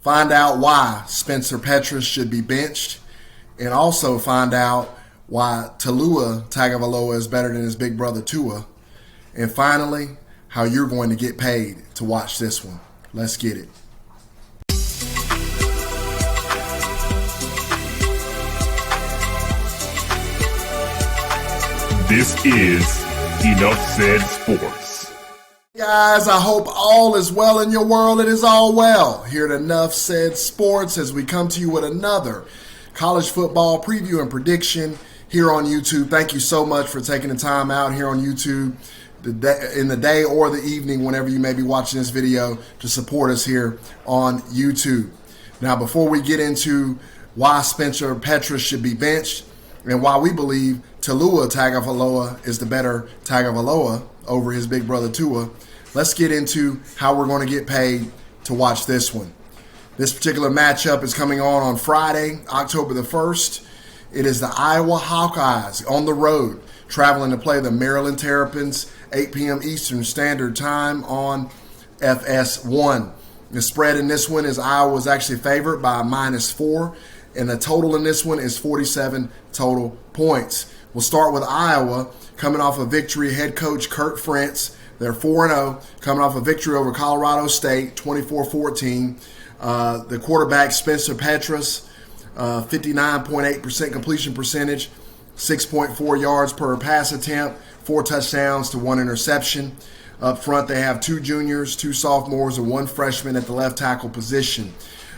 find out why Spencer Petras should be benched, and also find out why Talua Tagovailoa is better than his big brother Tua. And finally, how you're going to get paid to watch this one. Let's get it. This is Enough Said Sports. Guys, I hope all is well in your world. It is all well here at Enough Said Sports as we come to you with another college football preview and prediction here on YouTube. Thank you so much for taking the time out here on YouTube in the day or the evening, whenever you may be watching this video, to support us here on YouTube. Now, before we get into why Spencer Petras should be benched and why we believe Talua Tagovailoa is the better Tagovailoa over his big brother Tua, let's get into how we're going to get paid to watch this one. This particular matchup is coming on Friday, October the 1st. It is the Iowa Hawkeyes on the road, traveling to play the Maryland Terrapins, 8 p.m. Eastern Standard Time on FS1. The spread in this one is Iowa is actually favored by -4, and the total in this one is 47 total points. We'll start with Iowa, coming off a victory. Head coach Kurt Frentz, they're 4-0, coming off a victory over Colorado State, 24-14. The quarterback Spencer Petras, 59.8% completion percentage, 6.4 yards per pass attempt, 4 touchdowns to 1 interception. Up front, they have 2 juniors, 2 sophomores, and 1 freshman at the left tackle position.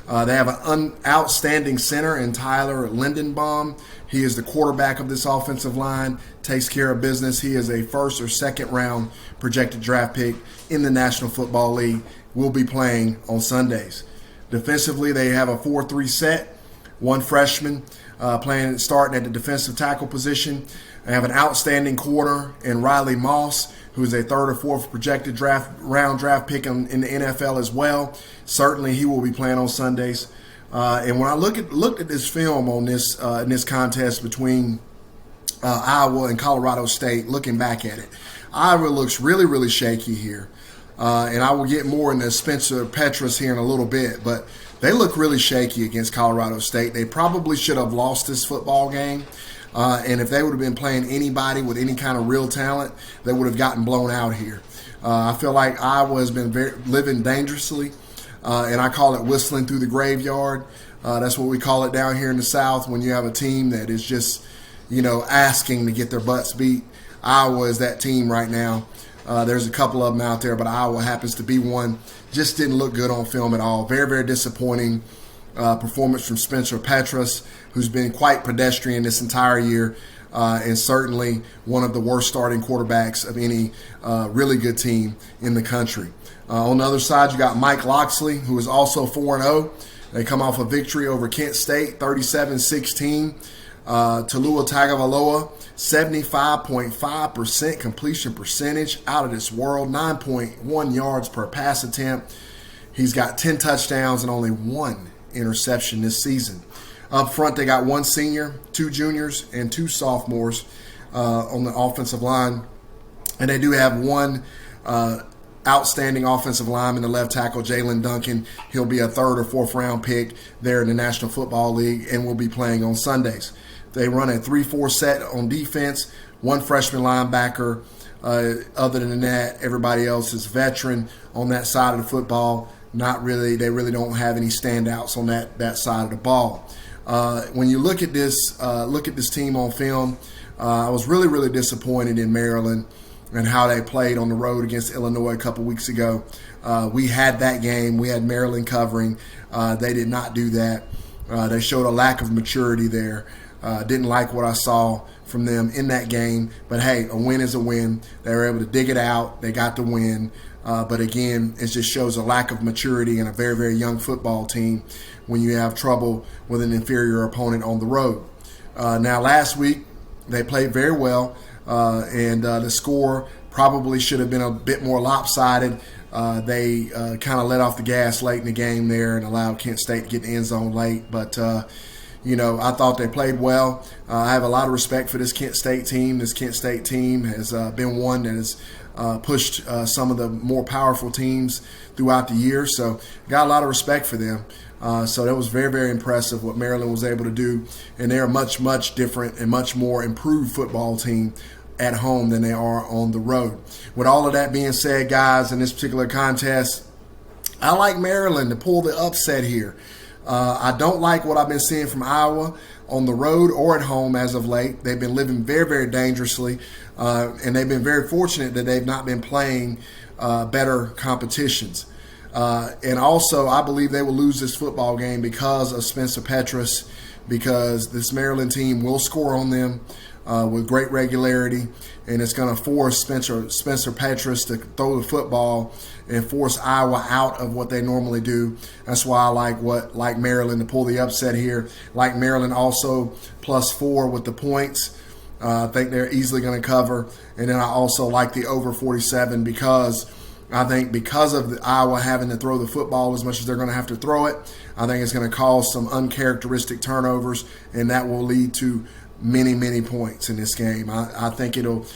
They have an outstanding center in Tyler Lindenbaum. He is the quarterback of this offensive line, takes care of business. He is a first or second round projected draft pick in the National Football League. Will be playing on Sundays. Defensively, they have a 4-3 set. 1 freshman starting at the defensive tackle position. They have an outstanding corner in Riley Moss, who is a 3rd or 4th projected round draft pick in the NFL as well. Certainly, he will be playing on Sundays. And when I looked at this film on this in this contest between Iowa and Colorado State, looking back at it, Iowa looks really, really shaky here. And I will get more into Spencer Petras here in a little bit, but they look really shaky against Colorado State. They probably should have lost this football game. And if they would have been playing anybody with any kind of real talent, they would have gotten blown out here. I feel like Iowa has been living dangerously, and I call it whistling through the graveyard. That's what we call it down here in the South when you have a team that is just, asking to get their butts beat. Iowa is that team right now. There's a couple of them out there, but Iowa happens to be one. Just didn't look good on film at all. Very, very disappointing performance from Spencer Petras, who's been quite pedestrian this entire year, and certainly one of the worst starting quarterbacks of any really good team in the country. On the other side, you got Mike Locksley, who is also 4-0. They come off a victory over Kent State, 37-16. Talua Tagovailoa, 75.5% completion percentage, out of this world, 9.1 yards per pass attempt. He's got 10 touchdowns and only 1 interception this season. Up front, they got 1 senior, 2 juniors, and 2 sophomores on the offensive line. And they do have 1 outstanding offensive lineman, the left tackle, Jalen Duncan. He'll be a 3rd or 4th round pick there in the National Football League and will be playing on Sundays. They run a 3-4 set on defense, 1 freshman linebacker. Other than that, everybody else is veteran on that side of the football. Not really. They really don't have any standouts on that side of the ball. When you look at this team on film, I was really, really disappointed in Maryland and how they played on the road against Illinois a couple weeks ago. We had that game. We had Maryland covering. They did not do that. They showed a lack of maturity there. Didn't like what I saw from them in that game. But, hey, a win is a win. They were able to dig it out. They got the win. But, again, it just shows a lack of maturity in a very, very young football team when you have trouble with an inferior opponent on the road. Now, last week, they played very well, and the score probably should have been a bit more lopsided. They kind of let off the gas late in the game there and allowed Kent State to get in the end zone late. But, I thought they played well. I have a lot of respect for this Kent State team. This Kent State team has been one that has pushed some of the more powerful teams throughout the year. So got a lot of respect for them. So that was very, very impressive what Maryland was able to do. And they're a much, much different and much more improved football team at home than they are on the road. With all of that being said, guys, in this particular contest, I like Maryland to pull the upset here. I don't like what I've been seeing from Iowa on the road or at home as of late. They've been living very, very dangerously, and they've been very fortunate that they've not been playing better competitions. And also, I believe they will lose this football game because of Spencer Petras, because this Maryland team will score on them with great regularity, and it's going to force Spencer Petras to throw the football and force Iowa out of what they normally do. That's why I like Maryland to pull the upset here. Like Maryland also +4 with the points. I think they're easily going to cover. And then I also like the over 47 because I think because of the Iowa having to throw the football as much as they're going to have to throw it, I think it's going to cause some uncharacteristic turnovers, and that will lead to many, many points in this game. I think it'll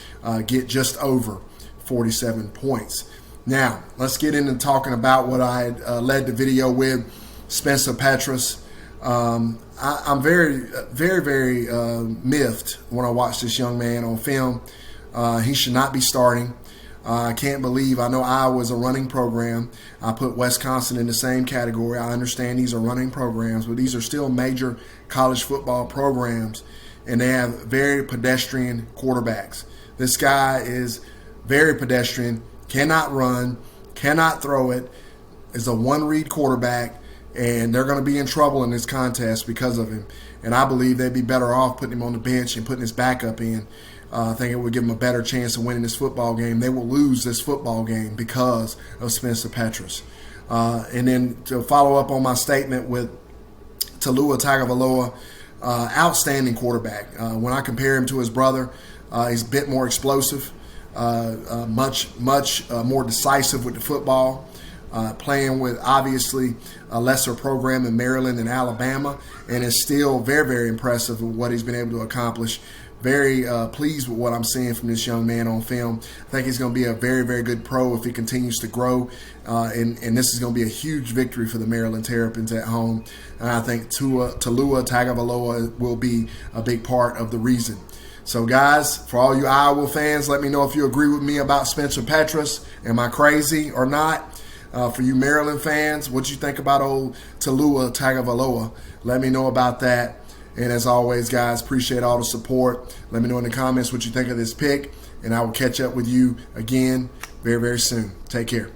get just over 47 points. Now, let's get into talking about what I led the video with, Spencer Petras. I'm very, very, very miffed when I watch this young man on film. He should not be starting. I can't believe, I know Iowa's a running program. I put Wisconsin in the same category. I understand these are running programs, but these are still major college football programs, and they have very pedestrian quarterbacks. This guy is very pedestrian, cannot run, cannot throw it, is a one-read quarterback, and they're going to be in trouble in this contest because of him. And I believe they'd be better off putting him on the bench and putting his backup in. I think it would give them a better chance of winning this football game. They will lose this football game because of Spencer Petras. And then to follow up on my statement with Talua Tagovailoa, outstanding quarterback. When I compare him to his brother, he's a bit more explosive, much more decisive with the football. Playing with obviously a lesser program in Maryland and Alabama, and is still very, very impressive with what he's been able to accomplish. Very pleased with what I'm seeing from this young man on film. I think he's going to be a very, very good pro if he continues to grow, and this is going to be a huge victory for the Maryland Terrapins at home. And I think Talua Tagovailoa will be a big part of the reason. So, guys, for all you Iowa fans, let me know if you agree with me about Spencer Petras. Am I crazy or not? For you Maryland fans, what you think about old Talua Tagovailoa? Let me know about that. And as always, guys, appreciate all the support. Let me know in the comments what you think of this pick, and I will catch up with you again very, very soon. Take care.